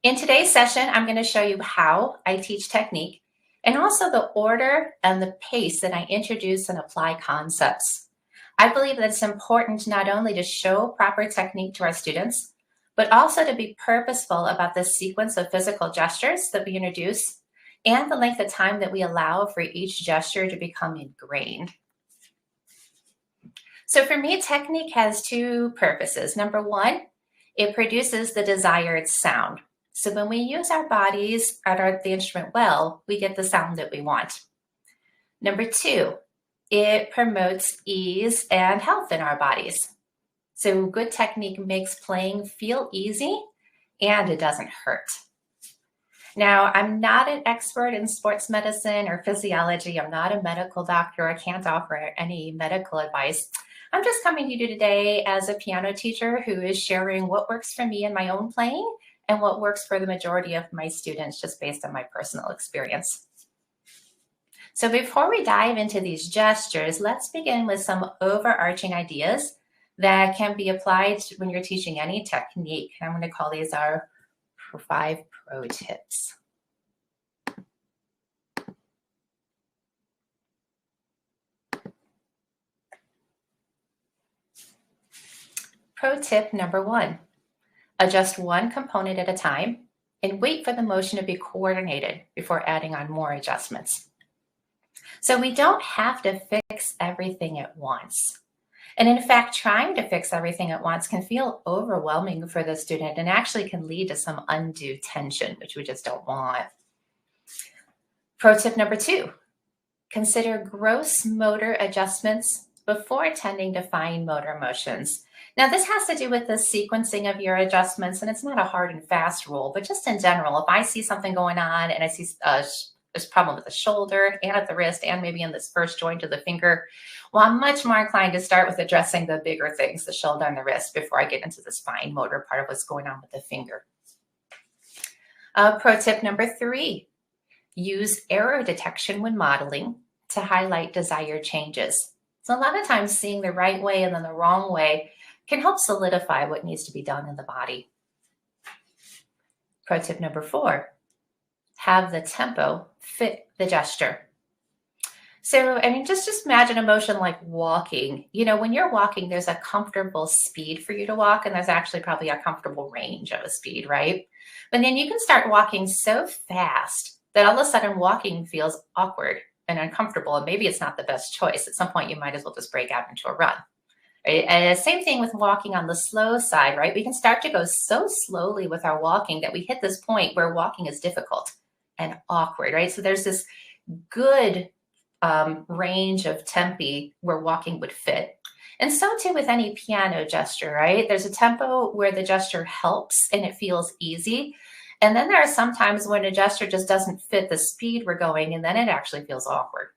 In today's session, I'm going to show you how I teach technique and also the order and the pace that I introduce and apply concepts. I believe that it's important not only to show proper technique to our students, but also to be purposeful about the sequence of physical gestures that we introduce and the length of time that we allow for each gesture to become ingrained. So for me, technique has two purposes. Number one, it produces the desired sound. So when we use our bodies at the instrument well, we get the sound that we want. Number two, it promotes ease and health in our bodies. So good technique makes playing feel easy and it doesn't hurt. Now, I'm not an expert in sports medicine or physiology. I'm not a medical doctor. I can't offer any medical advice. I'm just coming to you today as a piano teacher who is sharing what works for me in my own playing and what works for the majority of my students just based on my personal experience. So before we dive into these gestures, let's begin with some overarching ideas that can be applied when you're teaching any technique. I'm going to call these our 5 pro tips. Pro tip number 1, adjust one component at a time and wait for the motion to be coordinated before adding on more adjustments. So we don't have to fix everything at once. And in fact, trying to fix everything at once can feel overwhelming for the student and actually can lead to some undue tension, which we just don't want. Pro tip number 2, consider gross motor adjustments before tending to fine motor motions. Now, this has to do with the sequencing of your adjustments, and it's not a hard and fast rule, but just in general, if I see something going on and I see there's a problem with the shoulder and at the wrist and maybe in this first joint of the finger, well, I'm much more inclined to start with addressing the bigger things, the shoulder and the wrist, before I get into this fine motor part of what's going on with the finger. Pro tip number 3, use error detection when modeling to highlight desired changes. So a lot of times seeing the right way and then the wrong way can help solidify what needs to be done in the body. Pro tip number 4, have the tempo fit the gesture. So, just imagine a motion like walking. You know, when you're walking, there's a comfortable speed for you to walk, and there's actually probably a comfortable range of a speed, right? But then you can start walking so fast that all of a sudden walking feels awkward and uncomfortable, and maybe it's not the best choice. At some point, you might as well just break out into a run. Right? And same thing with walking on the slow side, right? We can start to go so slowly with our walking that we hit this point where walking is difficult and awkward, right? So there's this good range of tempi where walking would fit. And so too with any piano gesture, right? There's a tempo where the gesture helps and it feels easy. And then there are some times when a gesture just doesn't fit the speed we're going, and then it actually feels awkward.